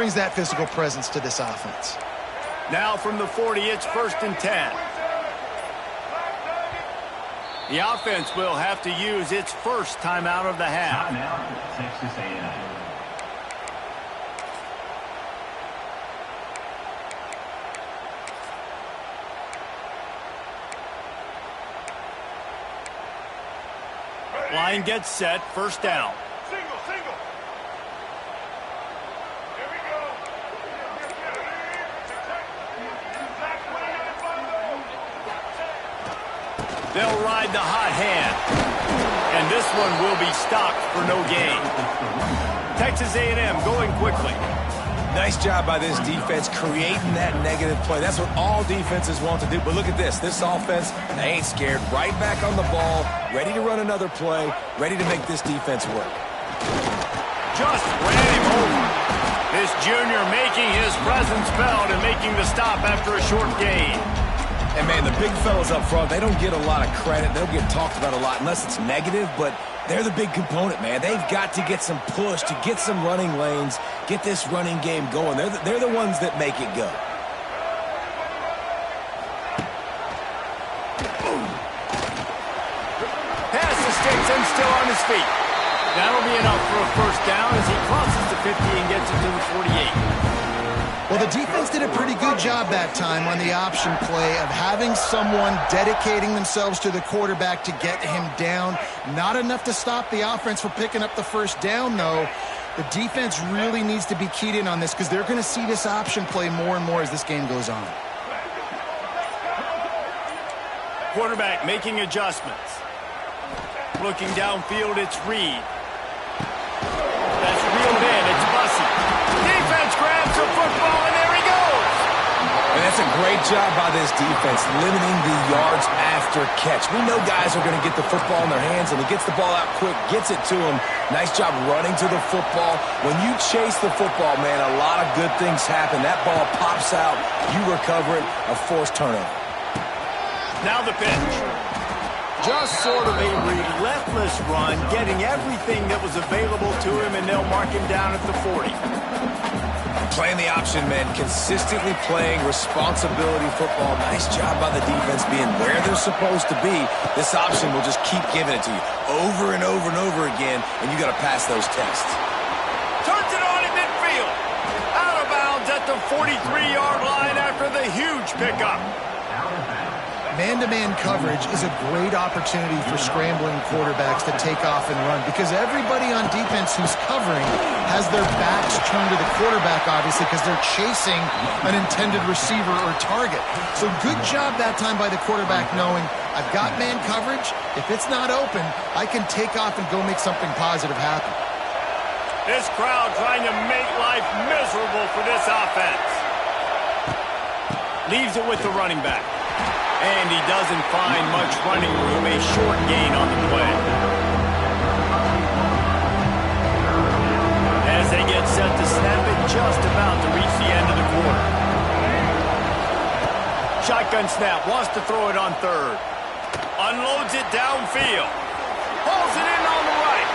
brings that physical presence to this offense. Now from the 40, it's 1st and 10. The offense will have to use its first timeout of the half. Timeout, Texas A&M. Line gets set, 1st down. Single. Here we go. They'll ride the hot hand. And this one will be stopped for no gain. Texas A&M going quickly. Nice job by this defense creating that negative play. That's what all defenses want to do. But look at this. This offense, they ain't scared. Right back on the ball, ready to run another play, ready to make this defense work. Just ran him over. This junior making his presence felt and making the stop after a short gain. And, man, the big fellas up front, they don't get a lot of credit. They don't get talked about a lot unless it's negative, but they're the big component, man. They've got to get some push, to get some running lanes, get this running game going. They're the ones that make it go. Pass the sticks and still on his feet. That'll be enough for a 1st down as he crosses the 50 and gets it to the 48. Well, the defense did a pretty good job that time on the option play of having someone dedicating themselves to the quarterback to get him down. Not enough to stop the offense from picking up the 1st down, though. The defense really needs to be keyed in on this because they're going to see this option play more and more as this game goes on. Quarterback making adjustments. Looking downfield, it's Reed. That's reeled in, it's Bussey. Defense grabs the football, and there he goes. And that's a great job by this defense, limiting the yards after catch. We know guys are going to get the football in their hands, and he gets the ball out quick, gets it to him. Nice job running to the football. When you chase the football, man, a lot of good things happen. That ball pops out, you recover it, a forced turnover. Now the pitch. Just sort of a relentless run, getting everything that was available to him, and they'll mark him down at the 40. Playing the option, man, consistently playing responsibility football. Nice job by the defense being where they're supposed to be. This option will just keep giving it to you over and over and over again, and you got to pass those tests. Turns it on in midfield. Out of bounds at the 43-yard line after the huge pickup. Man-to-man coverage is a great opportunity for scrambling quarterbacks to take off and run because everybody on defense who's covering has their backs turned to the quarterback, obviously, because they're chasing an intended receiver or target. So good job that time by the quarterback knowing, I've got man coverage. If it's not open, I can take off and go make something positive happen. This crowd trying to make life miserable for this offense. Leaves it with the running back. And he doesn't find much running room, a short gain on the play. As they get set to snap it, just about to reach the end of the quarter. Shotgun snap, wants to throw it on 3rd. Unloads it downfield. Pulls it in on the right.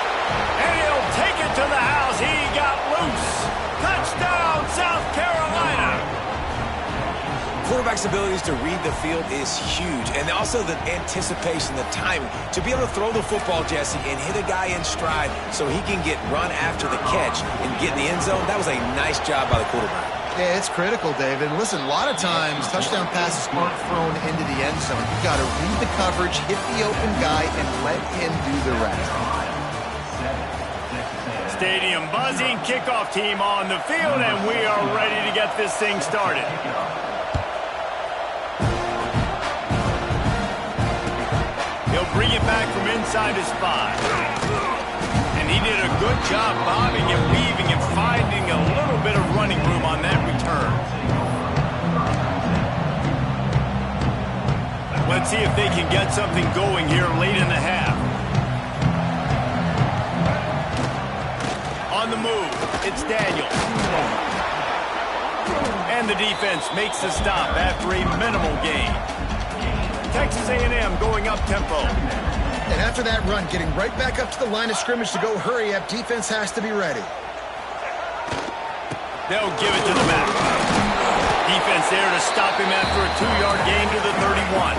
And he'll take it to the house. He got loose. Touchdown, South Carolina. Quarterback's abilities to read the field is huge, and also the anticipation, the timing. To be able to throw the football, Jesse, and hit a guy in stride so he can get run after the catch and get in the end zone, that was a nice job by the quarterback. Yeah, it's critical, David. And listen, a lot of times touchdown passes aren't thrown into the end zone. You've got to read the coverage, hit the open guy, and let him do the rest. Stadium buzzing, kickoff team on the field, and we are ready to get this thing started. He'll bring it back from inside his 5. And he did a good job bobbing and weaving and finding a little bit of running room on that return. Let's see if they can get something going here late in the half. On the move, it's Daniels. And the defense makes the stop after a minimal gain. Texas A&M going up tempo. And after that run, getting right back up to the line of scrimmage to go hurry up, defense has to be ready. They'll give it to the back. Defense there to stop him after a 2-yard gain to the 31.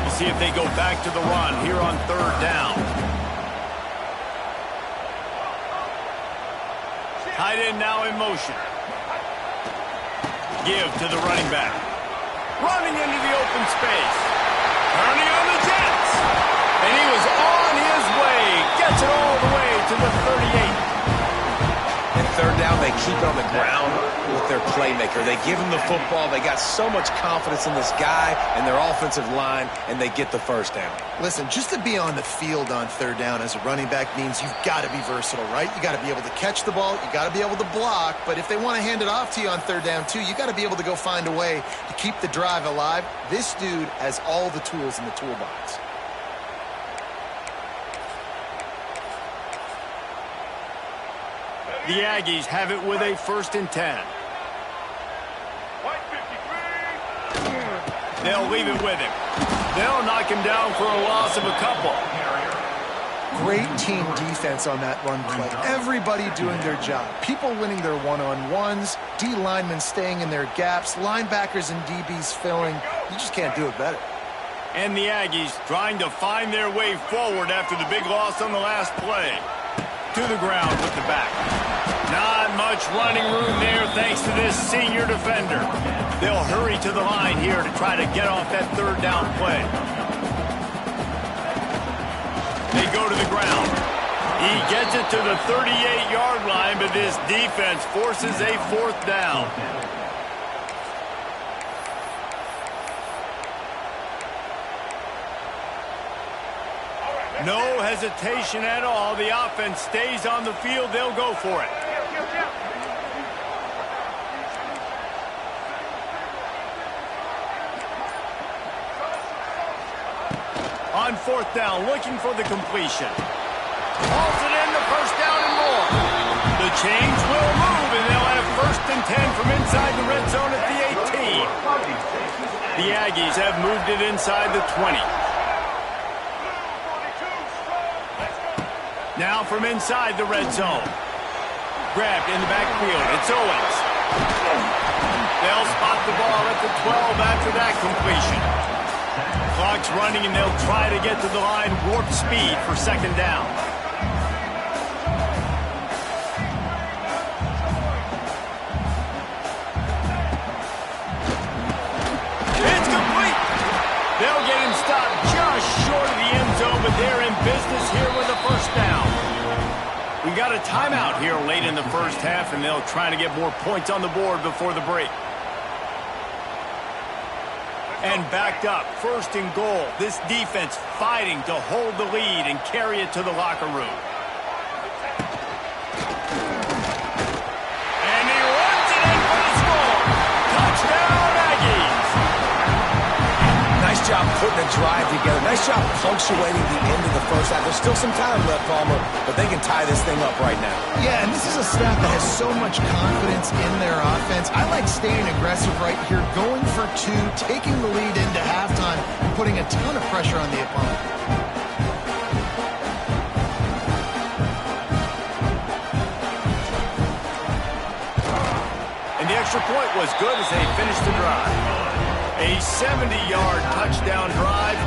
We'll see if they go back to the run here on 3rd down. Tight end now in motion. Give to the running back. Running into the open space. Turning on the Jets. And he was on his way. Gets it all the way to the 38. And 3rd down, they keep it on the ground with their playmaker. They give him the football. They got so much confidence in this guy and their offensive line, and they get the 1st down. Listen, just to be on the field on 3rd down as a running back means you've got to be versatile, right? You got to be able to catch the ball. You got to be able to block. But if they want to hand it off to you on 3rd down, too, you got to be able to go find a way to keep the drive alive. This dude has all the tools in the toolbox. The Aggies have it with a 1st and 10. White 53. They'll leave it with him. They'll knock him down for a loss of a couple. Great team defense on that run play. Everybody doing their job. People winning their one-on-ones, D linemen staying in their gaps, linebackers and DBs filling. You just can't do it better. And the Aggies trying to find their way forward after the big loss on the last play. To the ground with the back. Not much running room there thanks to this senior defender. They'll hurry to the line here to try to get off that 3rd down play. They go to the ground. He gets it to the 38-yard line, but this defense forces a 4th down. No hesitation at all. The offense stays on the field. They'll go for it. On 4th down, looking for the completion. Hauls it in, the 1st down and more. The chains will move, and they'll have 1st and 10 from inside the red zone at the 18. The Aggies have moved it inside the 20. Now from inside the red zone. Grabbed in the backfield. It's Owens. They'll spot the ball at the 12 after that completion. Clock's running, and they'll try to get to the line warp speed for 2nd down. It's complete. They'll get him stopped just short of the end zone, but they're in business here with a 1st down. We got a timeout here late in the 1st half, and they'll try to get more points on the board before the break. And backed up, 1st and goal. This defense fighting to hold the lead and carry it to the locker room. And he runs it in for the score. Touchdown, Aggies. Nice job putting a drive together. Nice job punctuating the end of the 1st half. There's still some time left, Palmer, but they can tie this thing up right now. Yeah, and this is a staff that has so much confidence in their offense. I like staying aggressive right here, going for 2, taking the lead into halftime, and putting a ton of pressure on the opponent. And the extra point was good as they finished the drive. A 70-yard touchdown drive,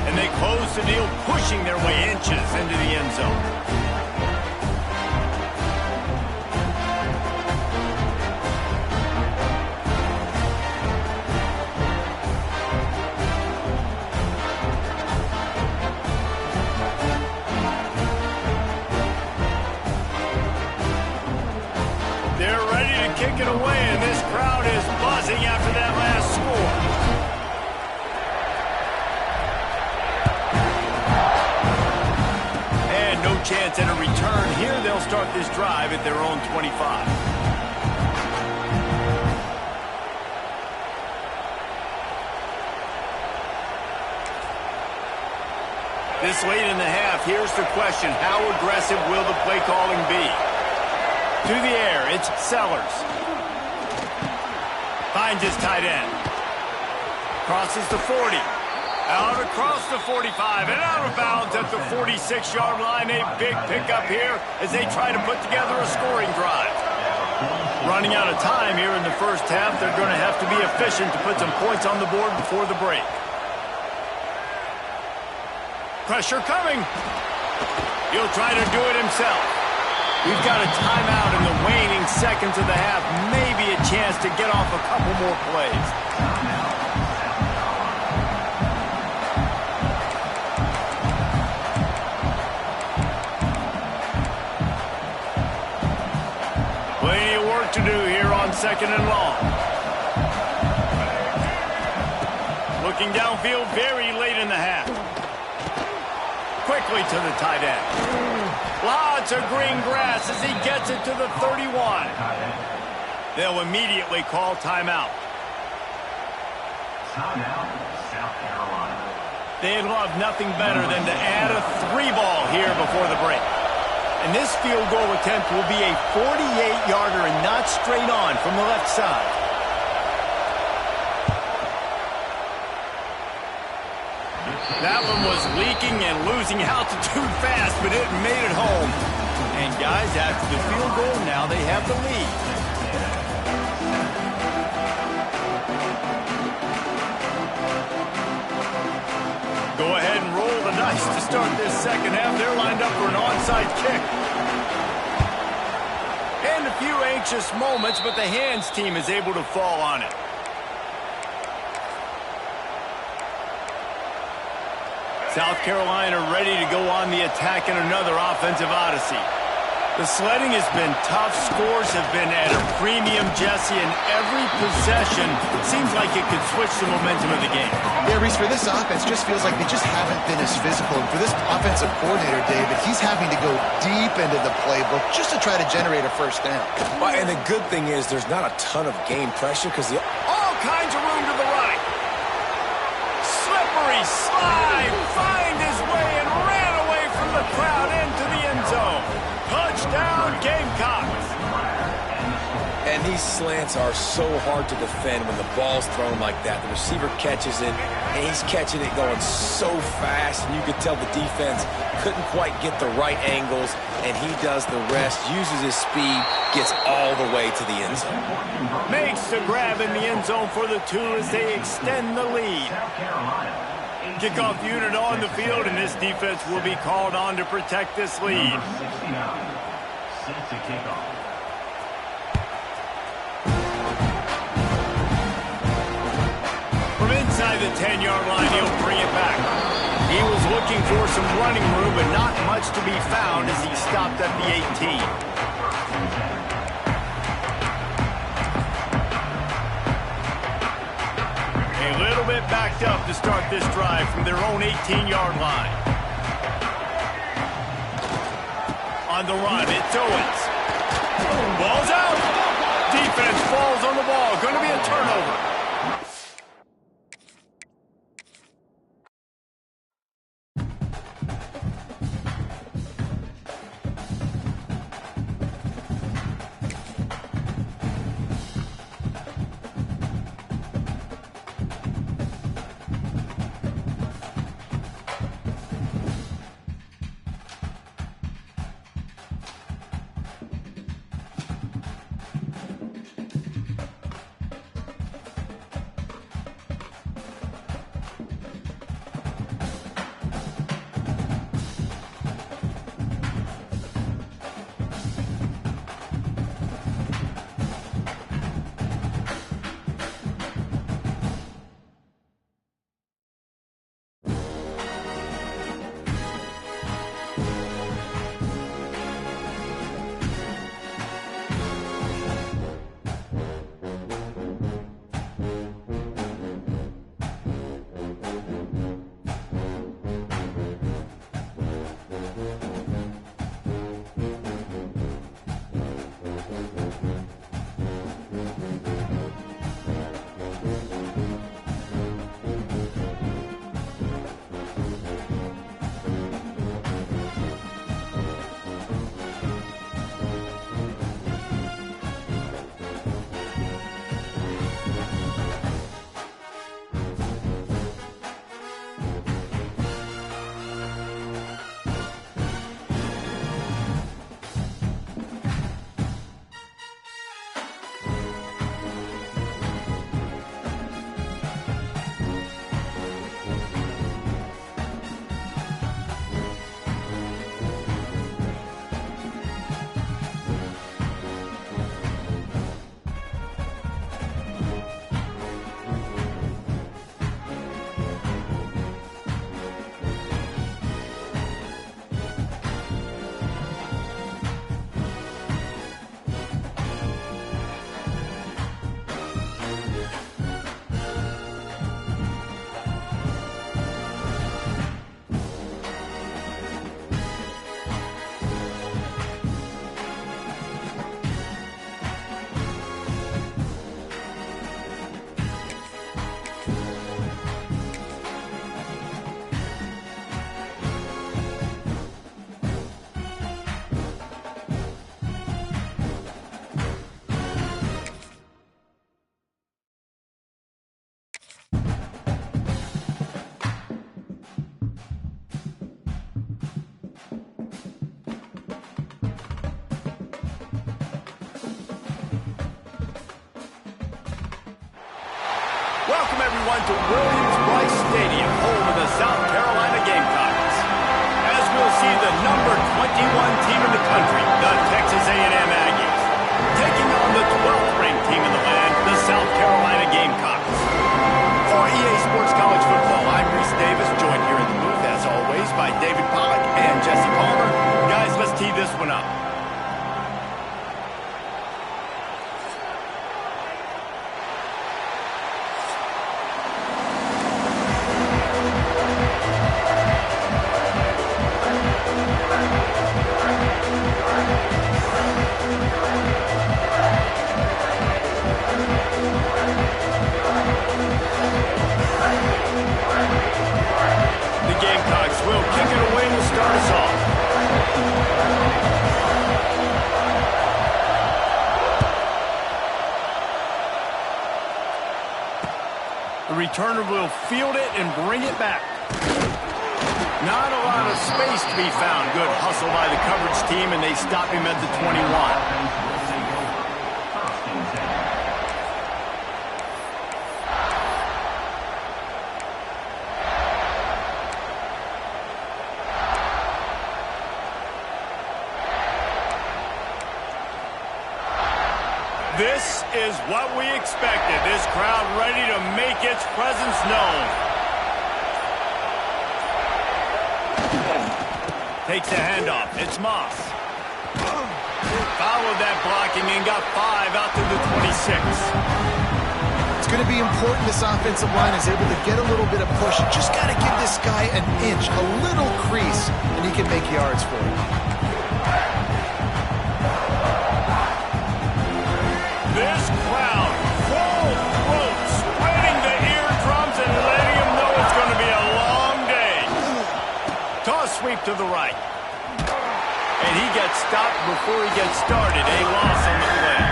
and they close the deal, pushing their way inches into the end zone. They're ready to kick it away, and this crowd is buzzing after that last score. And no chance at a return here. They'll start this drive at their own 25. This late in the half, here's the question. How aggressive will the play calling be? To the air, it's Sellers. Finds his tight end. Crosses the 40. Out across the 45 and out of bounds at the 46-yard line. A big pickup here as they try to put together a scoring drive. Running out of time here in the first half. They're going to have to be efficient to put some points on the board before the break. Pressure coming. He'll try to do it himself. We've got a timeout in the waning seconds of the half. Maybe a chance to get off a couple more plays. Plenty of work to do here on 2nd and long. Looking downfield very late in the half. Quickly to the tight end. Lots of green grass as he gets it to the 31. They'll immediately call timeout. Timeout, South Carolina. They'd love nothing better than to add a 3-ball here before the break. And this field goal attempt will be a 48-yarder and not straight on from the left side. That one was leaking and losing altitude fast, but it made it home. And guys, after the field goal, now they have the lead. Go ahead and roll the dice to start this second half. They're lined up for an onside kick. And a few anxious moments, but the hands team is able to fall on it. South Carolina ready to go on the attack in another offensive odyssey. The sledding has been tough. Scores have been at a premium, Jesse, and every possession seems like it could switch the momentum of the game. Yeah, Reese, for this offense, just feels like they just haven't been as physical. And for this offensive coordinator, David, he's having to go deep into the playbook just to try to generate a first down. Well, and the good thing is there's not a ton of game pressure because all kinds of room to the right. Slippery slide, find his way and ran away from the crowd into the end zone. Touchdown, Gamecocks. And these slants are so hard to defend when the ball's thrown like that. The receiver catches it, and he's catching it going so fast, and you could tell the defense couldn't quite get the right angles, and he does the rest, uses his speed, gets all the way to the end zone. Makes the grab in the end zone for the 2 as they extend the lead. Kickoff unit on the field, and this defense will be called on to protect this lead. Number 69, set to kick off. From inside the 10-yard line, he'll bring it back. He was looking for some running room, but not much to be found as he stopped at the 18. A little bit backed up to start this drive from their own 18-yard line. On the run, it's Owens. Ball's out. Defense falls on the ball. Going to be a turnover. Welcome, everyone, to Williams-Brice Stadium, home of the South Carolina Gamecocks. As we'll see, the number 21 team in the country, the Texas A&M Aggies, taking on the 12th-ranked team in the land, the South Carolina Gamecocks. For EA Sports College Football, I'm Reese Davis, joined here in the booth, as always, by David Pollack and Jesse Palmer. Guys, let's tee this one up. Will kick it away to start us off. The returner will field it and bring it back. Not a lot of space to be found. Good hustle by the coverage team, and they stop him at the 21. This is what we expected. This crowd ready to make its presence known. Takes a handoff. It's Moss. Followed that blocking and got 5 out to the 26. It's going to be important this offensive line is able to get a little bit of push. Just got to give this guy an inch, a little crease, and he can make yards for it. This crowd, full throat, sweating the eardrums and letting them know it's going to be a long day. Toss sweep to the right. And he gets stopped before he gets started. A loss on the play.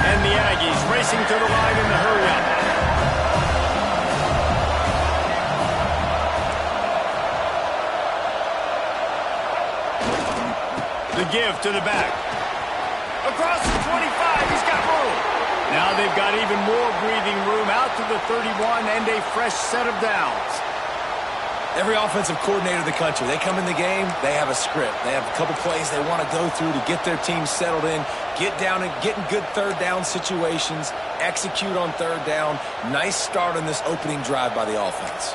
And the Aggies racing to the line in the hurry-up. The give to the back. Across the 25, he's got room. Now they've got even more breathing room out to the 31 and a fresh set of downs. Every offensive coordinator in the country, they come in the game, they have a script. They have a couple plays they want to go through to get their team settled in, get down and get in good third down situations, execute on third down. Nice start on this opening drive by the offense.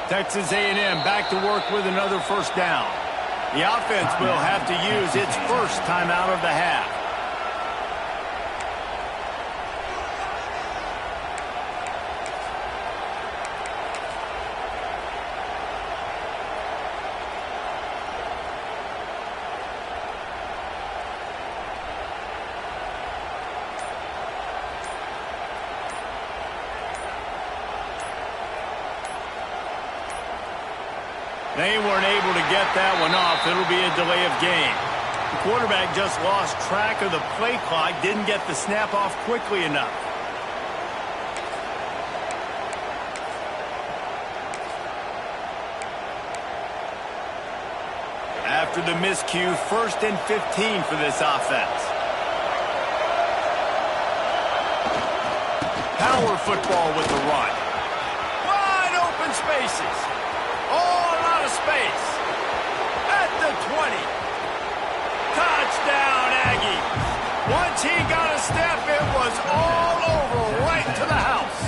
Texas A&M back to work with another first down. The offense will have to use its first timeout of the half. They weren't able to get that one off. It'll be a delay of game. The quarterback just lost track of the play clock, didn't get the snap off quickly enough. After the miscue, 1st and 15 for this offense. Power football with the run. Wide open spaces. Space at the 20. Touchdown, Aggie. Once he got a step, it was all over, right to the house.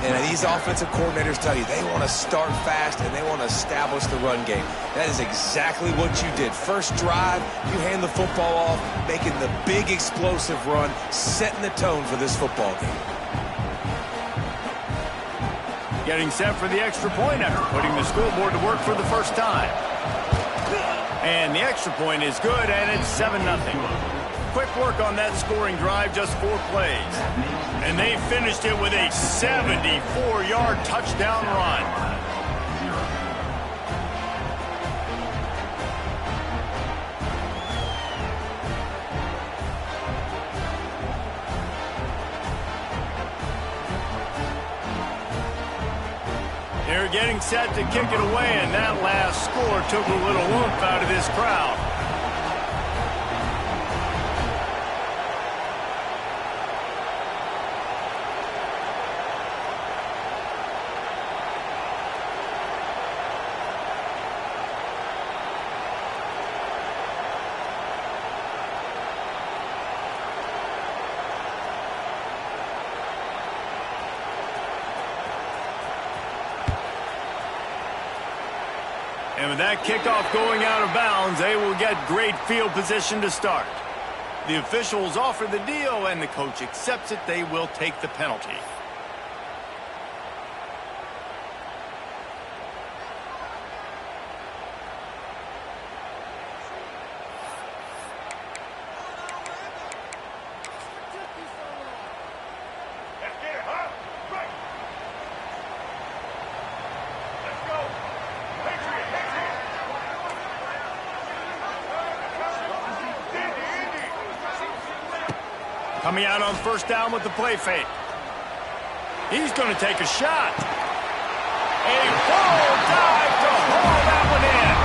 And these offensive coordinators tell you they want to start fast and they want to establish the run game. That is exactly what you did. First drive, you hand the football off, making the big explosive run, setting the tone for this football game. Getting set for the extra point after putting the scoreboard to work for the first time. And the extra point is good, and it's 7-0. Quick work on that scoring drive, just 4 plays. And they finished it with a 74-yard touchdown run. They're getting getting set to kick it away, and that last score took a little oomph out of this crowd. And with that kickoff going out of bounds, they will get great field position to start. The officials offer the deal, and the coach accepts it. They will take the penalty. Let's get it, huh? Right. Let's go. Patriot, Patriot. Coming out on first down with the play fake. He's going to take a shot. A full dive to haul that one in.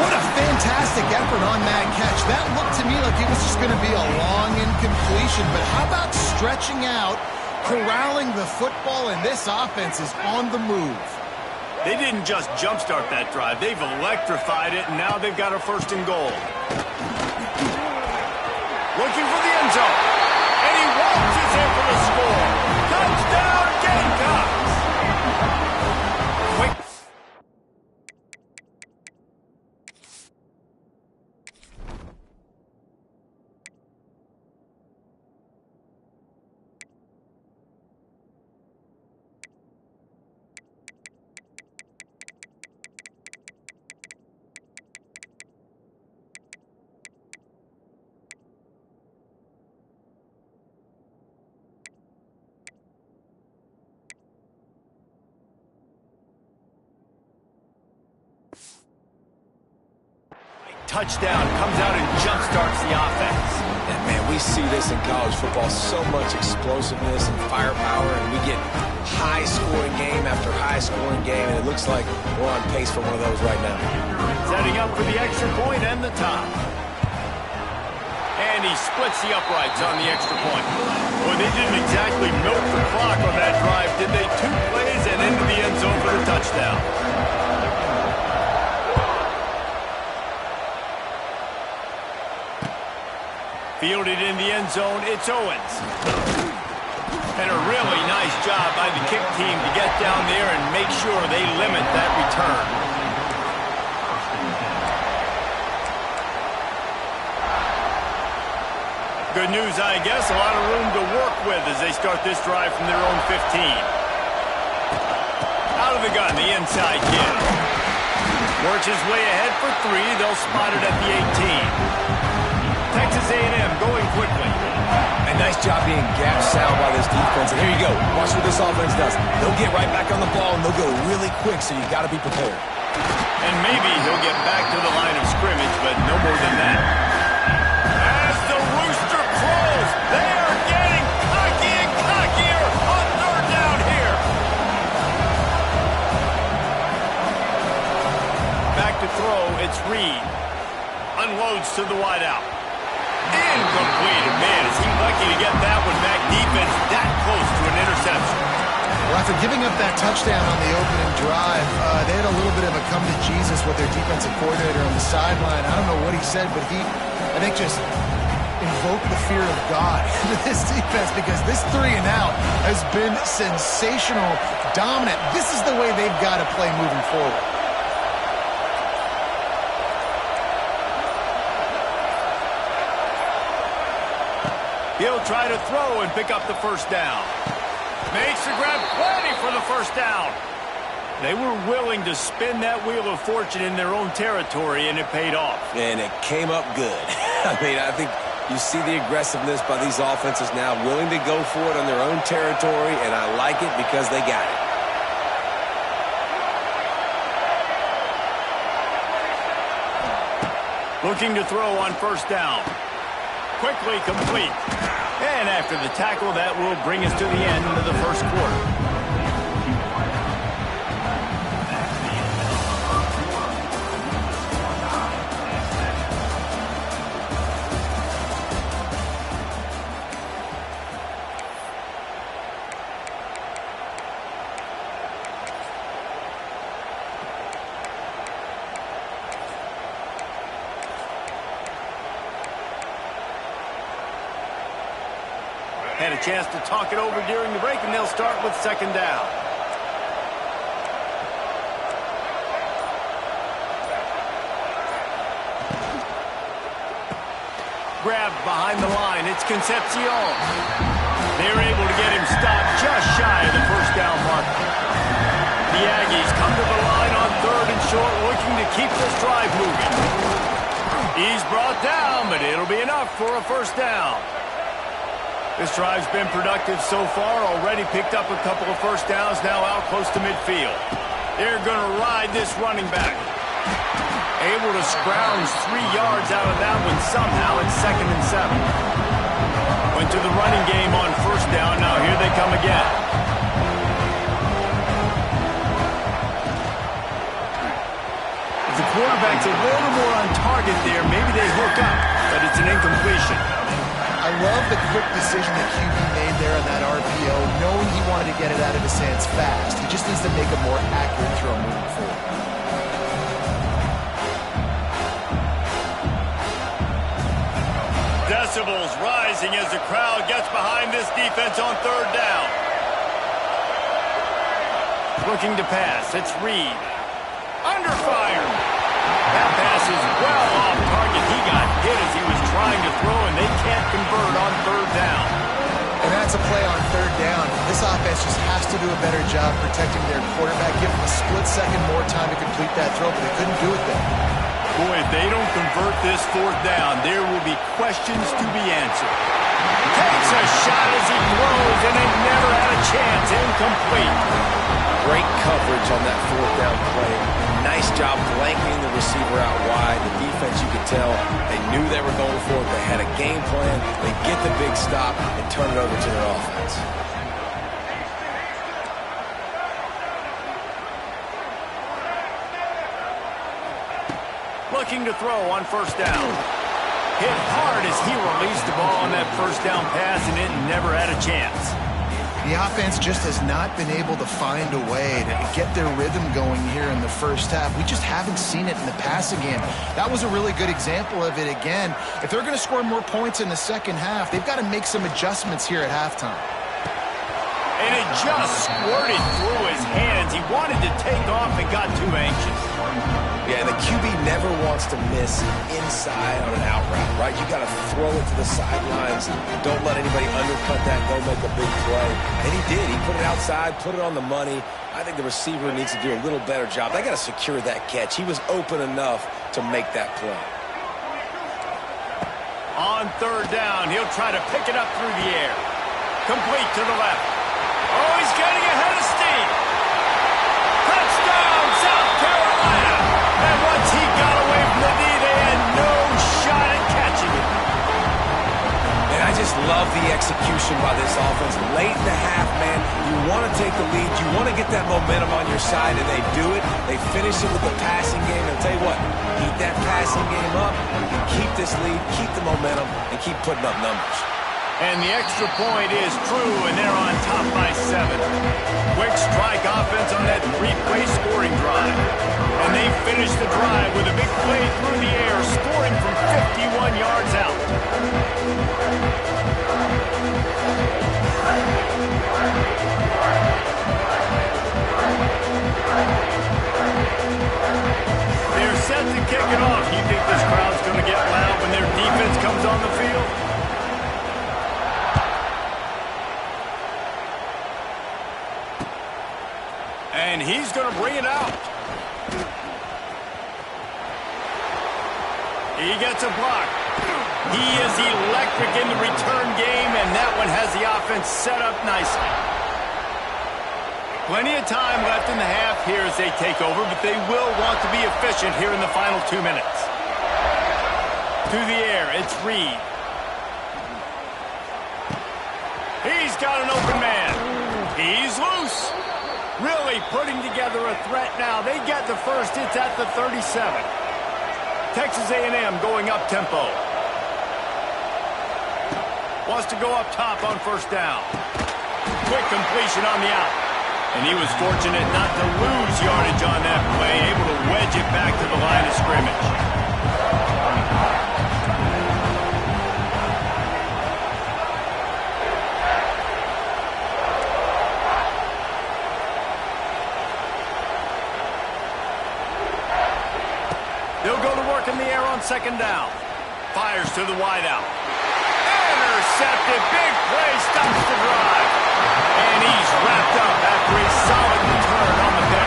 What a fantastic effort on that catch. That looked to me like it was just going to be a long incompletion. But how about stretching out, corralling the football, and this offense is on the move. They didn't just jumpstart that drive. They've electrified it, and now they've got a first and goal. Looking for the end zone. And he waltzes in for the score. Touchdown, Gamecocks! Wait. Touchdown comes out and jumpstarts the offense. And man, we see this in college football, so much explosiveness and firepower, and we get high-scoring game after high-scoring game, and it looks like we're on pace for one of those right now. Setting up for the extra point and the top. And he splits the uprights on the extra point. Boy, they didn't exactly milk the clock on that drive, did they? 2 plays and into the end zone for the touchdown. Fielded in the end zone, it's Owens. And a really nice job by the kick team to get down there and make sure they limit that return. Good news, I guess. A lot of room to work with as they start this drive from their own 15. Out of the gun, the inside kid. Works his way ahead for 3. They'll spot it at the 18. Texas A&M going quickly. A nice job being gap sound by this defense. And here you go. Watch what this offense does. They'll get right back on the ball, and they'll go really quick, so you got to be prepared. And maybe he'll get back to the line of scrimmage, but no more than that. As the rooster crows, they are getting cocky and cockier on third down here. Back to throw, it's Reed. Unloads to the wideout. Incomplete. Man, is he lucky to get that one back. Defense that close to an interception. Well, after giving up that touchdown on the opening drive, they had a little bit of a come to Jesus with their defensive coordinator on the sideline. I don't know what he said, but he, I think, just invoked the fear of God into this defense, because this 3 and out has been sensational, dominant. This is the way they've got to play moving forward. He'll try to throw and pick up the first down. Makes the grab, plenty for the first down. They were willing to spin that wheel of fortune in their own territory, and it paid off. And it came up good. I mean, I think you see the aggressiveness by these offenses now, willing to go for it on their own territory, and I like it because they got it. Looking to throw on first down. Quickly complete. And after the tackle, that will bring us to the end of the first quarter. Had a chance to talk it over during the break, and they'll start with second down. Grabbed behind the line. It's Concepcion. They're able to get him stopped just shy of the first down marker. The Aggies come to the line on third and short, looking to keep this drive moving. He's brought down, but it'll be enough for a first down. This drive's been productive so far, already picked up a couple of first downs, now out close to midfield. They're going to ride this running back. Able to scrounge 3 yards out of that one somehow. It's 2nd and 7. Went to the running game on first down. Now here they come again. If the quarterback's a little more on target there, maybe they hook up, but it's an incompletion. I love the quick decision that QB made there on that RPO, knowing he wanted to get it out of his hands fast. He just needs to make a more accurate throw moving forward. Decibels rising as the crowd gets behind this defense on third down. Looking to pass. It's Reed. Under fire. That pass is well off target. He got hit as he was trying to throw, and they can't convert on third down. And that's a play on third down. This offense just has to do a better job protecting their quarterback, give him a split second more time to complete that throw, but they couldn't do it there. Boy, if they don't convert this fourth down, there will be questions to be answered. Takes a shot as he throws, and they never had a chance. Incomplete. Great coverage on that fourth down play. Nice job blanketing the receiver out wide. The defense, you could tell, they knew they were going for it. They had a game plan. They get the big stop and turn it over to their offense. Looking to throw on first down. Hit hard as he released the ball on that first down pass, and it never had a chance. The offense just has not been able to find a way to get their rhythm going here in the first half. We just haven't seen it in the passing game. That was a really good example of it again. If they're going to score more points in the second half, they've got to make some adjustments here at halftime. And it just squirted through his hands. He wanted to take off and got too anxious. Yeah, the QB never wants to miss inside on an out route, right? You got to throw it to the sidelines. Don't let anybody undercut that. Go make a big play. And he did. He put it outside, put it on the money. I think the receiver needs to do a little better job. They got to secure that catch. He was open enough to make that play. On third down, he'll try to pick it up through the air. Complete to the left. Oh, he's getting ahead of steam. Touchdown, South Carolina. And once he got away from the knee, they had no shot at catching it. And I just love the execution by this offense. Late in the half, man, you want to take the lead. You want to get that momentum on your side, and they do it. They finish it with the passing game. And I'll tell you what, keep that passing game up, and keep this lead, keep the momentum, and keep putting up numbers. And the extra point is true, and they're on top by 7. Quick strike offense on that 3-play scoring drive. And they finish the drive with a big play through the air, scoring from 51 yards out. They're set to kick it off. You think this crowd's going to get loud when their defense comes on the field? And he's going to bring it out. He gets a block. He is electric in the return game, and that one has the offense set up nicely. Plenty of time left in the half here as they take over, but they will want to be efficient here in the final 2 minutes. To the air, it's Reed. He's got an open man. He's loose. Really putting together a threat now. They get the first. It's at the 37. Texas A&M going up tempo. Wants to go up top on first down. Quick completion on the out. And he was fortunate not to lose yardage on that play, able to wedge it back to the line of scrimmage. They'll go to work in the air on second down. Fires to the wideout. Intercepted. Big play stops the drive. And he's wrapped up after a solid return on the pick.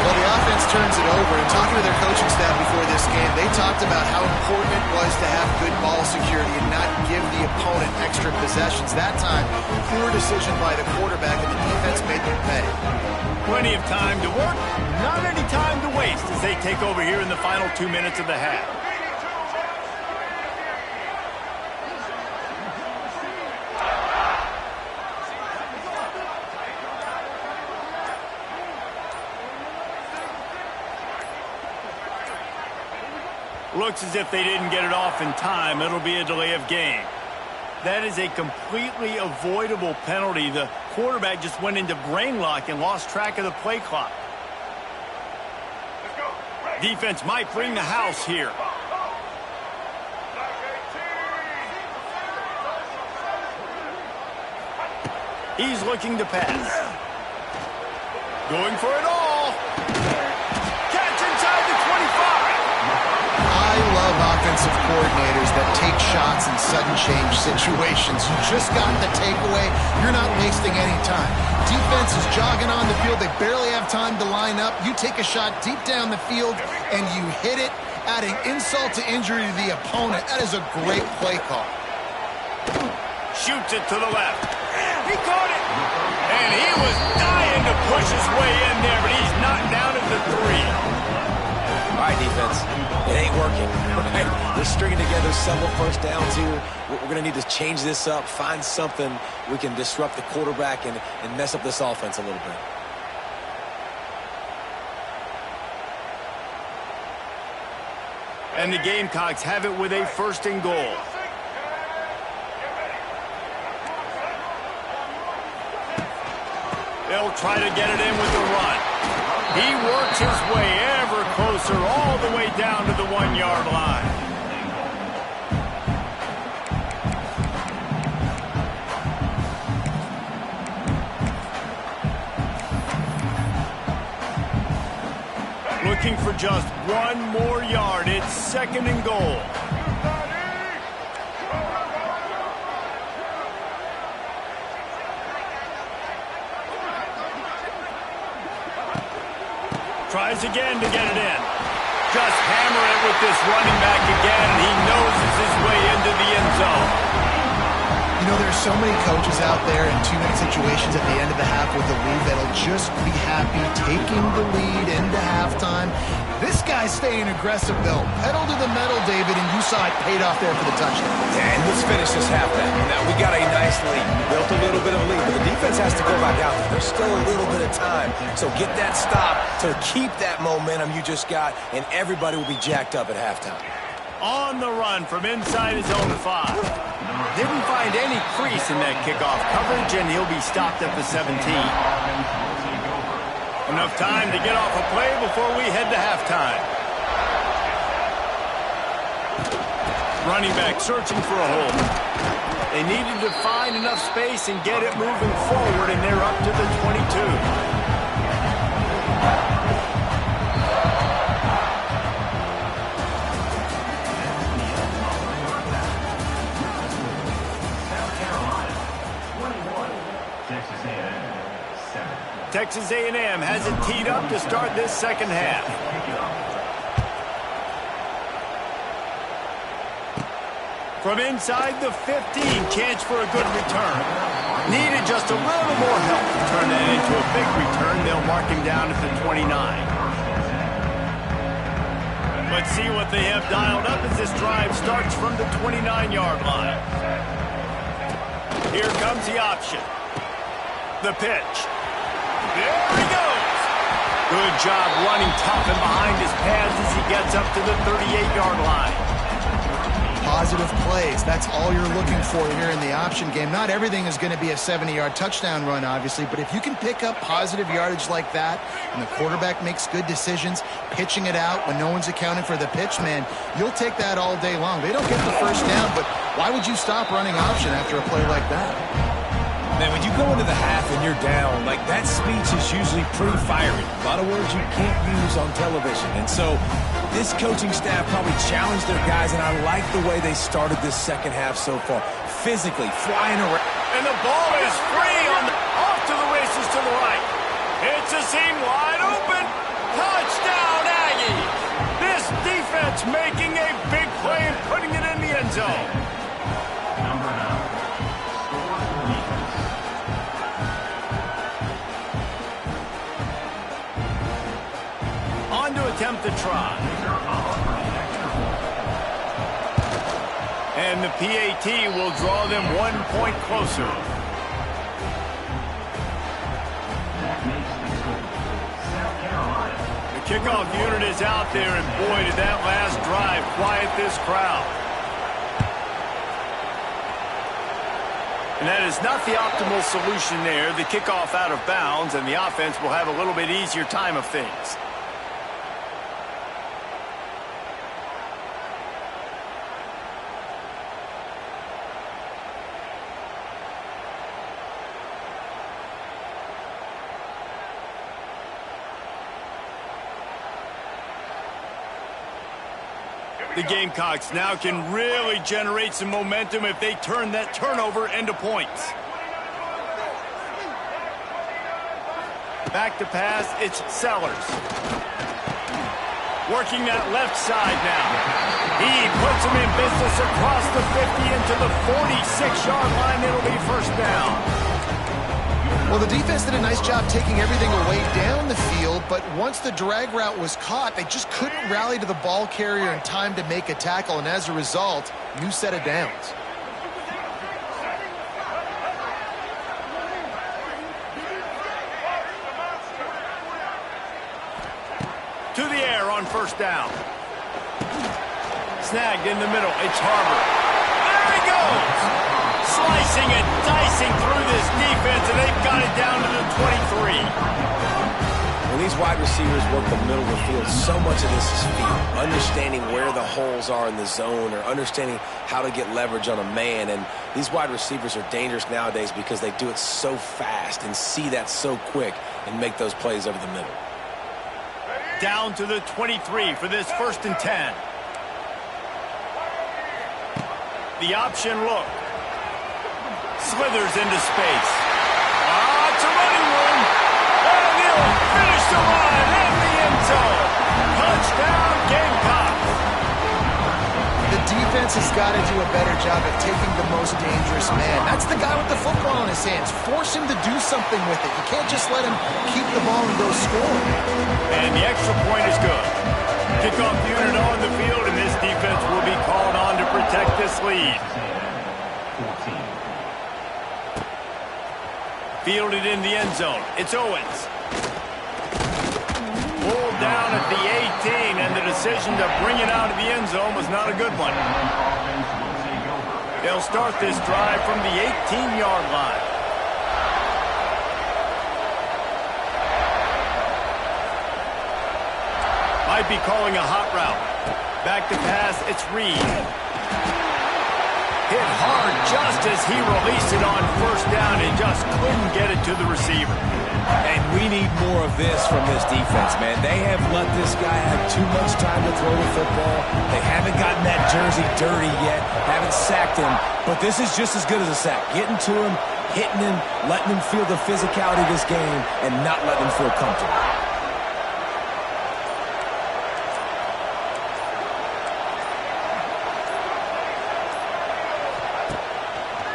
Well, the offense turns it over. And talking to their coaching staff before this game, they talked about how important it was to have good ball security and not give the opponent extra possessions. That time, poor decision by the quarterback, and the defense made them pay. Plenty of time to work, not any time to waste as they take over here in the final 2 minutes of the half. Looks as if they didn't get it off in time. It'll be a delay of game. That is a completely avoidable penalty. The quarterback just went into brain lock and lost track of the play clock. Defense might bring the house here. He's looking to pass. Going for it all. Catch inside the 25. I love offensive coordinators that take shots in sudden change situations. You just got the takeaway. You're not wasting any time. Defense is jogging on the field. They barely have time to line up. You take a shot deep down the field, and you hit it, adding insult to injury to the opponent. That is a great play call. Shoots it to the left. He caught it. And he was dying to push his way in there, but he's knocked down at the 3. All right, defense. It ain't working. Right? We're stringing together several first downs here. We're going to need to change this up, find something we can disrupt the quarterback and mess up this offense a little bit. And the Gamecocks have it with a 1st and goal. They'll try to get it in with the run. He works his way ever closer all the way down to the 1-yard line. Looking for just 1 more yard. It's 2nd and goal. Tries again to get it in. Just hammer it with this running back again. He noses his way into the end zone. You know, there's so many coaches out there in 2-minute situations at the end of the half with the lead that'll just be happy taking the lead into halftime. This guy's staying aggressive, though. Pedal to the metal, David, and you saw it paid off there for the touchdown. Yeah, and let's finish this half then. Now, we got a nice lead. Built a little bit of lead, but the defense has to go back out there. There's still a little bit of time. So get that stop to keep that momentum you just got, and everybody will be jacked up at halftime. On the run from inside his own 5. Didn't find any crease in that kickoff coverage, and he'll be stopped at the 17. Enough time to get off a play before we head to halftime. Running back searching for a hole. They needed to find enough space and get it moving forward, and they're up to the 22. Texas A&M has it teed up to start this second half. From inside the 15, chance for a good return. Needed just a little more help to turn that into a big return. They'll mark him down at the 29. Let's see what they have dialed up as this drive starts from the 29-yard line. Here comes the option. The pitch. There he goes. Good job running tough and behind his pads as he gets up to the 38-yard line. Positive plays. That's all you're looking for here in the option game. Not everything is going to be a 70-yard touchdown run, obviously, but if you can pick up positive yardage like that and the quarterback makes good decisions, pitching it out when no one's accounting for the pitch, man, you'll take that all day long. They don't get the first down, but why would you stop running option after a play like that? Man, when you go into the half and you're down, like that speech is usually pretty fiery. A lot of words you can't use on television. And so this coaching staff probably challenged their guys, and I like the way they started this second half so far. Physically, flying around. And the ball is free off to the races to the right. It's a seam wide open. Touchdown, Aggie. This defense making a big play and putting it in the end zone. Number 9. Score defense. On to attempt the try. And the PAT will draw them 1 point closer. That makes the score. South Carolina. The kickoff unit is out there, and boy, did that last drive quiet this crowd. And that is not the optimal solution there. The kickoff out of bounds, and the offense will have a little bit easier time of things. The Gamecocks now can really generate some momentum if they turn that turnover into points. Back to pass, it's Sellers. Working that left side now. He puts him in business across the 50 into the 46-yard line. It'll be first down. Well, the defense did a nice job taking everything away down the field, but once the drag route was caught, they just couldn't rally to the ball carrier in time to make a tackle, and as a result, new set of downs. To the air on first down. Snagged in the middle. It's Harbor. There he goes! Slicing and dicing through this defense, and they've got it down to the 23. When these wide receivers work the middle of the field, so much of this is feel. Understanding where the holes are in the zone, or understanding how to get leverage on a man. And these wide receivers are dangerous nowadays because they do it so fast and see that so quick and make those plays over the middle. Down to the 23 for this 1st and 10. The option look. Slithers into space. It's a running room. And he'll finish the line in the end zone. Touchdown, Gamecocks. The defense has got to do a better job at taking the most dangerous man. That's the guy with the football in his hands. Force him to do something with it. You can't just let him keep the ball and go score. And the extra point is good. Kickoff unit on the field, and this defense will be called on to protect this lead. 14. Fielded in the end zone. It's Owens. Pulled down at the 18, and the decision to bring it out of the end zone was not a good one. They'll start this drive from the 18-yard line. Might be calling a hot route. Back to pass, it's Reed. Hit hard just as he released it on first down and just couldn't get it to the receiver. And we need more of this from this defense, man. They have let this guy have too much time to throw the football. They haven't gotten that jersey dirty yet, haven't sacked him. But this is just as good as a sack. Getting to him, hitting him, letting him feel the physicality of this game, and not letting him feel comfortable.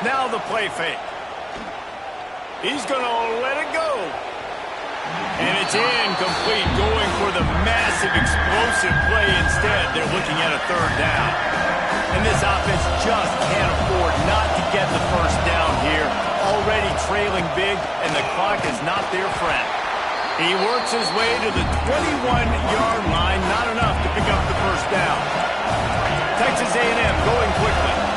Now the play fake. He's going to let it go. And it's incomplete, going for the massive, explosive play instead. They're looking at a third down. And this offense just can't afford not to get the first down here. Already trailing big, and the clock is not their friend. He works his way to the 21-yard line, not enough to pick up the first down. Texas A&M going quickly.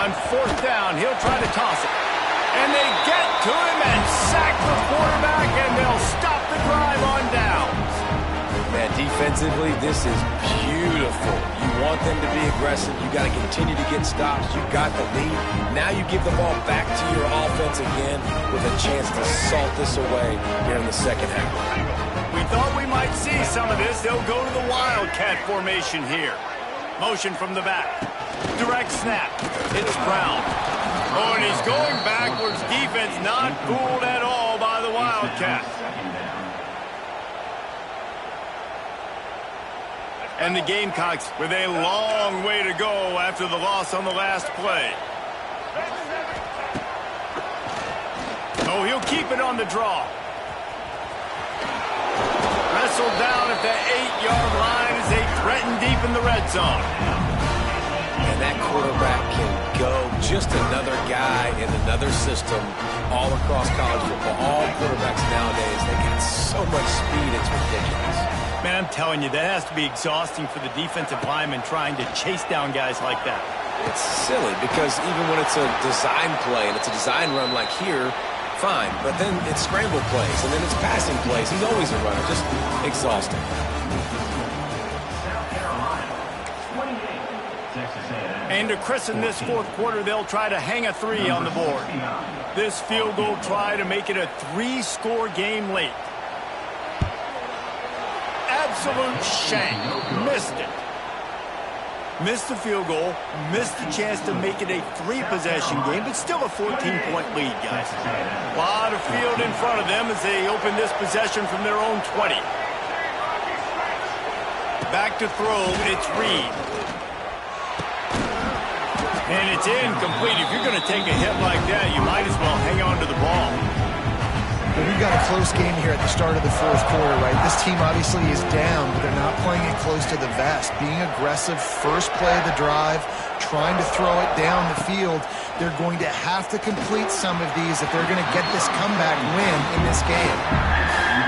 On fourth down, he'll try to toss it. And they get to him and sack the quarterback, and they'll stop the drive on downs. Defensively, this is beautiful. You want them to be aggressive. You got to continue to get stops. You got the lead. Now you give the ball back to your offense again with a chance to salt this away here in the second half. We thought we might see some of this. They'll go to the Wildcat formation here. Motion from the back. Direct snap. It's Brown. Oh, and he's going backwards. Defense not fooled at all by the Wildcat. And the Gamecocks with a long way to go after the loss on the last play. Oh, he'll keep it on the draw. Wrestled down at the 8-yard line as they threaten deep in the red zone. And that quarterback can go. Just another guy in another system all across college football. All quarterbacks nowadays, they got so much speed, it's ridiculous. Man, I'm telling you, that has to be exhausting for the defensive lineman trying to chase down guys like that. It's silly because even when it's a design play and it's a design run like here, fine. But then it's scramble plays and then it's passing plays. He's always a runner. Just exhausting. And to christen this fourth quarter, they'll try to hang a 3 on the board. This field goal try to make it a 3-score game late. Absolute shank. Missed it. Missed the field goal. Missed the chance to make it a 3-possession game, but still a 14-point lead, guys. A lot of field in front of them as they open this possession from their own 20. Back to throw. It's Reed. And it's incomplete. If you're going to take a hit like that, you might as well hang on to the ball. But we've got a close game here at the start of the fourth quarter, right? This team obviously is down, but they're not playing it close to the vest. Being aggressive, first play of the drive, trying to throw it down the field. They're going to have to complete some of these if they're going to get this comeback win in this game.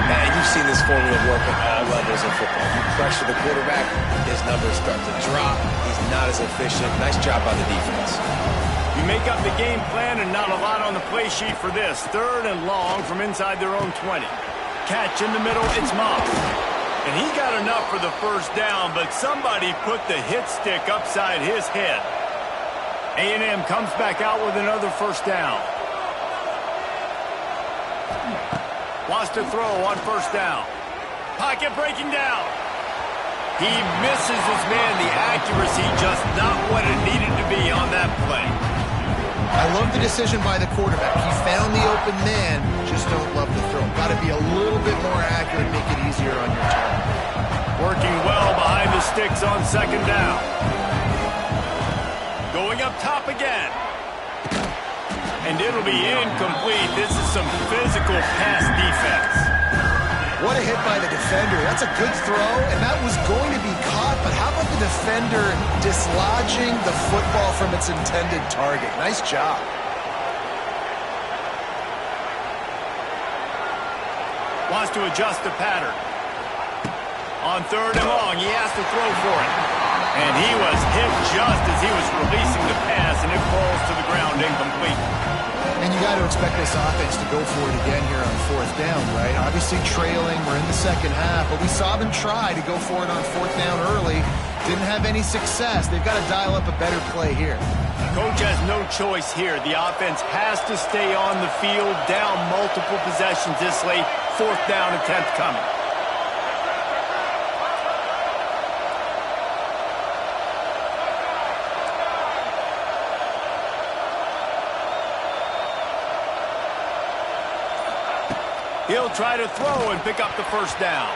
Man, you've seen this formula work at all levels of football. You pressure the quarterback, his numbers start to drop. He's not as efficient. Nice job by the defense. You make up the game plan and not a lot on the play sheet for this. 3rd and long from inside their own 20. Catch in the middle, it's Moss. And he got enough for the first down, but somebody put the hit stick upside his head. A&M comes back out with another first down. Wants to throw on first down. Pocket breaking down. He misses his man. The accuracy just not what it needed to be on that play. I love the decision by the quarterback. He found the open man, just don't love the throw. Got to be a little bit more accurate, make it easier on your target. Working well behind the sticks on second down. Going up top again. And it'll be incomplete. This is some physical pass defense. What a hit by the defender. That's a good throw, and that was going to be caught, but how about the defender dislodging the football from its intended target? Nice job. Wants to adjust the pattern. On 3rd and long, he has to throw for it. And he was hit just as he was releasing the pass, and it falls to the ground incomplete. And you got to expect this offense to go for it again here on 4th down, right? Obviously trailing, we're in the second half, but we saw them try to go for it on 4th down early. Didn't have any success. They've got to dial up a better play here. Coach has no choice here. The offense has to stay on the field, down multiple possessions this late. 4th down attempt coming. He'll try to throw and pick up the first down.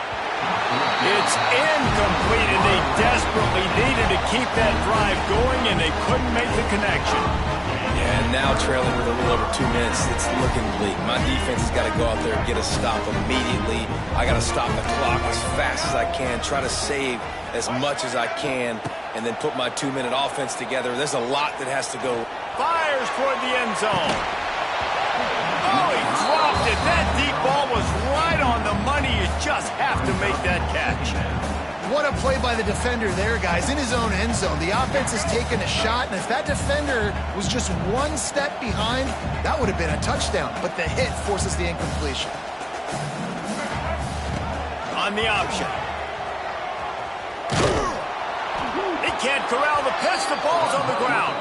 It's incomplete, and they desperately needed to keep that drive going, and they couldn't make the connection. Yeah, and now trailing with a little over 2 minutes, it's looking bleak. My defense has got to go out there and get a stop immediately. I got to stop the clock as fast as I can, try to save as much as I can, and then put my 2-minute offense together. There's a lot that has to go. Fires toward the end zone. Oh, he dropped it. That deep ball was right on the money. You just have to make that catch. What a play by the defender there, guys. In his own end zone, the offense has taken a shot, and if that defender was just 1 step behind, that would have been a touchdown. But the hit forces the incompletion. On the option. can't corral the pitch. The ball's on the ground.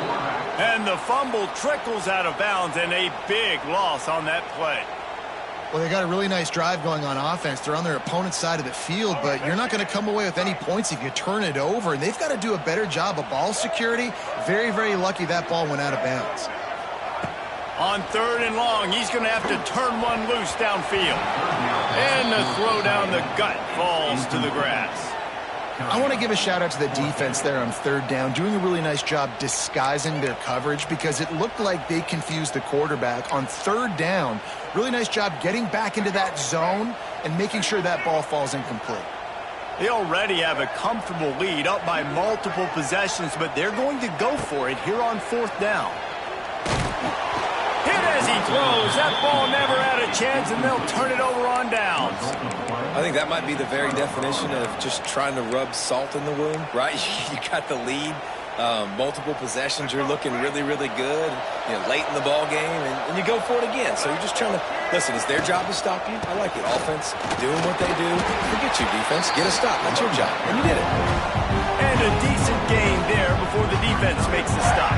And the fumble trickles out of bounds, and a big loss on that play. Well, they got a really nice drive going on offense. They're on their opponent's side of the field, but you're not going to come away with any points if you turn it over, and they've got to do a better job of ball security. Very, very lucky that ball went out of bounds. On 3rd and long, he's going to have to turn one loose downfield. And the throw down the gut falls to the grass. I want to give a shout-out to the defense there on 3rd down, doing a really nice job disguising their coverage because it looked like they confused the quarterback. On 3rd down, really nice job getting back into that zone and making sure that ball falls incomplete. They already have a comfortable lead up by multiple possessions, but they're going to go for it here on 4th down. Hit as he throws. That ball never had a chance, and they'll turn it over on downs. I think that might be the very definition of just trying to rub salt in the wound, right? You got the lead, multiple possessions, you're looking really, really good, late in the ball game, and you go for it again. So you're just trying to, listen, it's their job to stop you. I like it. Offense, doing what they do. Forget your defense. Get a stop. That's your job. And you did it. And a decent gain there before the defense makes the stop.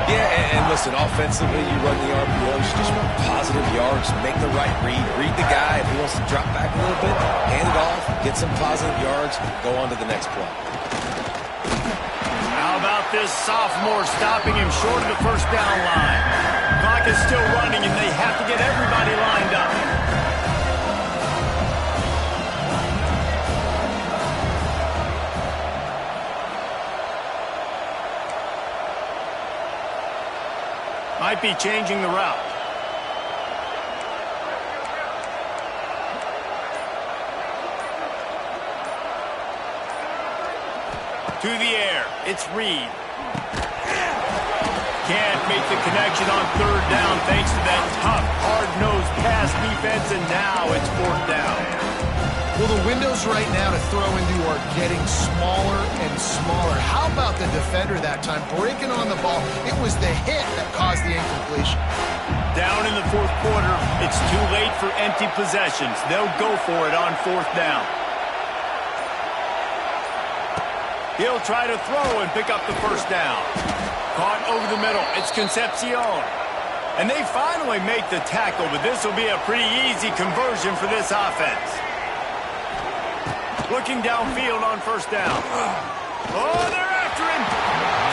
Yeah, and listen, offensively, you run the RPOs, you just run positive yards, make the right read the guy. If he wants to drop back a little bit, hand it off, get some positive yards, go on to the next play. How about this sophomore stopping him short of the 1st down line? Clock is still running, and they have to get everybody lined up. Might be changing the route. To the air. It's Reed. Can't make the connection on 3rd down thanks to that tough, hard-nosed pass defense, and now it's 4th down. Well, the windows right now to throw into are getting smaller and smaller. How about the defender that time breaking on the ball? It was the hit that caused the incompletion. Down in the 4th quarter, it's too late for empty possessions. They'll go for it on 4th down. He'll try to throw and pick up the 1st down. Caught over the middle. It's Concepcion. And they finally make the tackle, but this will be a pretty easy conversion for this offense. Looking downfield on 1st down. Oh, they're after him.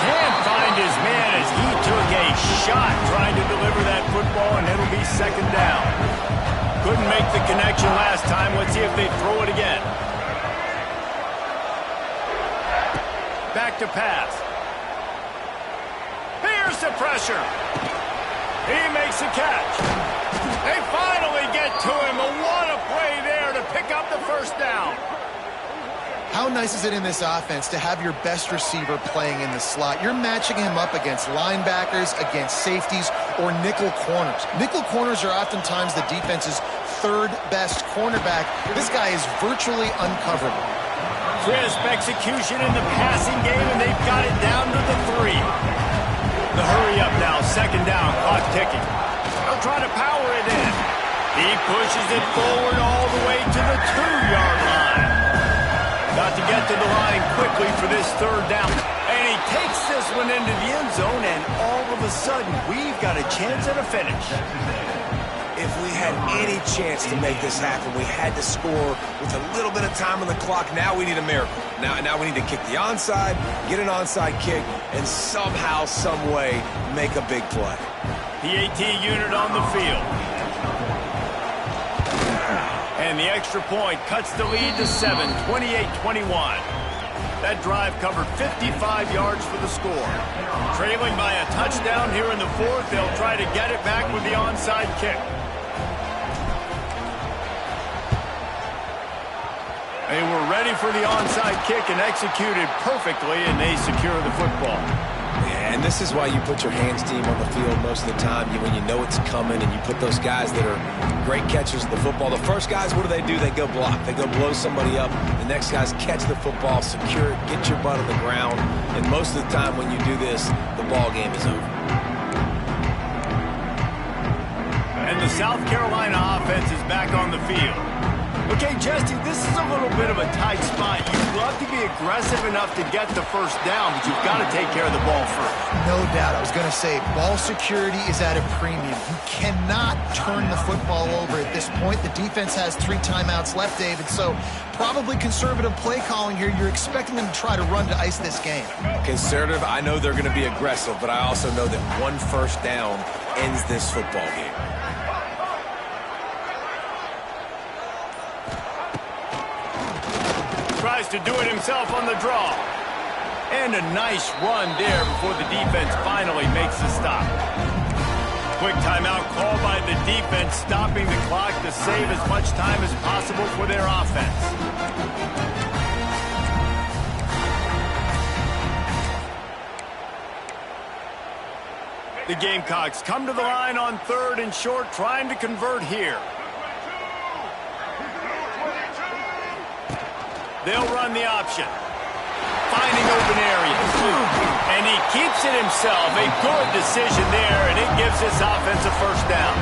Can't find his man as he took a shot trying to deliver that football, and it'll be 2nd down. Couldn't make the connection last time. Let's see if they throw it again. Back to pass. Here's the pressure. He makes a catch. They finally get to him. What a play there to pick up the 1st down. How nice is it in this offense to have your best receiver playing in the slot? You're matching him up against linebackers, against safeties, or nickel corners. Nickel corners are oftentimes the defense's 3rd best cornerback. This guy is virtually uncoverable. Crisp execution in the passing game, and they've got it down to the 3. The hurry up now, 2nd down, clock ticking. They'll try to power it in. He pushes it forward all the way to the 2-yard line. Got to get to the line quickly for this 3rd down. And he takes this one into the end zone, and all of a sudden, we've got a chance at a finish. If we had any chance to make this happen, we had to score with a little bit of time on the clock. Now we need a miracle. Now we need to kick the onside, get an onside kick, and somehow, some way, make a big play. The AT unit on the field. And the extra point cuts the lead to 7, 28-21. That drive covered 55 yards for the score. Trailing by a touchdown here in the 4th, they'll try to get it back with the onside kick. They were ready for the onside kick and executed perfectly, and they secure the football. Yeah, and this is why you put your hands team on the field most of the time. When you know it's coming, and you put those guys that are great catchers of the football. The first guys, what do? They go block. They go blow somebody up. The next guys catch the football, secure it, get your butt on the ground. And most of the time when you do this, the ball game is over. And the South Carolina offense is back on the field. Okay, Jesse, this is a little bit of a tight spot. You'd love to be aggressive enough to get the first down, but you've got to take care of the ball first. No doubt. I was going to say, ball security is at a premium. You cannot turn the football over at this point. The defense has 3 timeouts left, David, so probably conservative play calling here. You're expecting them to try to run to ice this game. Conservative, I know they're going to be aggressive, but I also know that 1 first down ends this football game. Tries to do it himself on the draw. And a nice run there before the defense finally makes the stop. Quick timeout called by the defense, stopping the clock to save as much time as possible for their offense. The Gamecocks come to the line on 3rd and short, trying to convert here. They'll run the option. Finding open areas. And he keeps it himself. A good decision there, and it gives this offense a first down.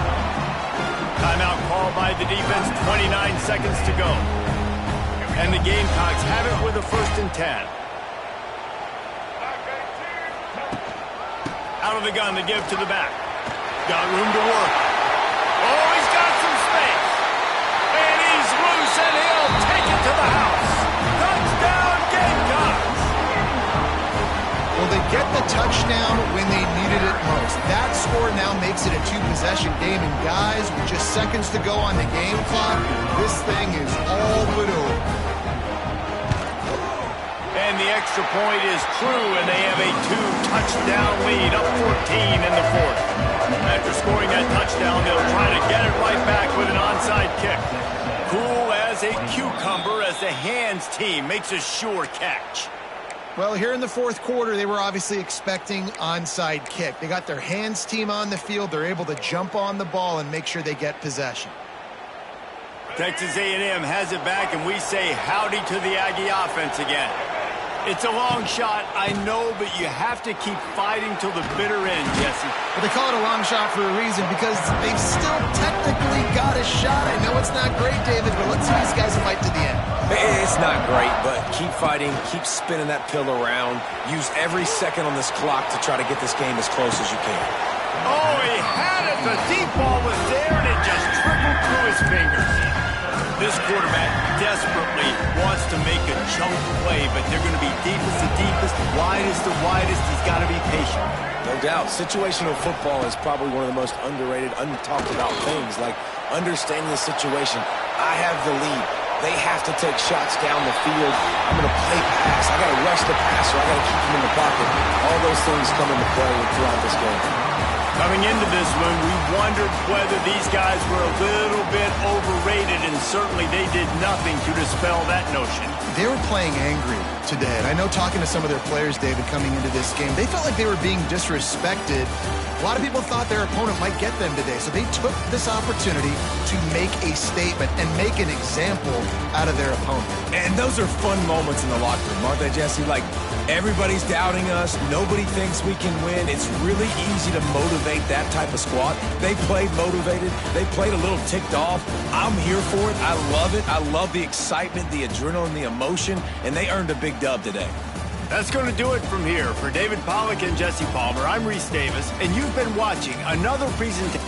Timeout called by the defense, 29 seconds to go. And the Gamecocks have it with a 1st and 10. Out of the gun to give to the back. Got room to work. Oh, he's got some space. And he's loose, and he'll take it to the house. Touchdown, Gamecocks! Well, they get the touchdown when they needed it most. That score now makes it a 2-possession game, and guys, with just seconds to go on the game clock, this thing is all but over. And the extra point is true, and they have a 2-touchdown lead, up 14 in the 4th. After scoring that touchdown, they'll try to get it right back with an onside kick. Cool as a cucumber as the hands team makes a sure catch. Well, here in the 4th quarter, they were obviously expecting onside kick. They got their hands team on the field. They're able to jump on the ball and make sure they get possession. Texas A&M has it back, and we say howdy to the Aggie offense again. It's a long shot, I know, but you have to keep fighting till the bitter end, Jesse. Well, they call it a long shot for a reason, because they've still technically got a shot. I know it's not great, David, but let's see these guys fight to the end. It's not great, but keep fighting, keep spinning that pill around. Use every second on this clock to try to get this game as close as you can. Oh, he had it. The deep ball was there, and it just trickled through his fingers. This quarterback desperately wants to make a chunk play, but they're going to be deepest to deepest, widest to widest. He's got to be patient. No doubt. Situational football is probably one of the most underrated, untalked about things, like understanding the situation. I have the lead. They have to take shots down the field. I'm going to play pass. I got to rush the passer. I got to keep him in the pocket. All those things come into play throughout this game. Coming into this one, we wondered whether these guys were a little bit overrated, and certainly they did nothing to dispel that notion. They were playing angry today, and I know talking to some of their players, David, coming into this game, they felt like they were being disrespected. A lot of people thought their opponent might get them today, so they took this opportunity to make a statement and make an example out of their opponent. And those are fun moments in the locker room, aren't they, Jesse? Like, everybody's doubting us. Nobody thinks we can win. It's really easy to motivate that type of squad. They played motivated. They played a little ticked off. I'm here for it. I love it. I love the excitement, the adrenaline, the emotion, and they earned a big dub today. That's going to do it from here. For David Pollack and Jesse Palmer, I'm Reese Davis, and you've been watching another presentation.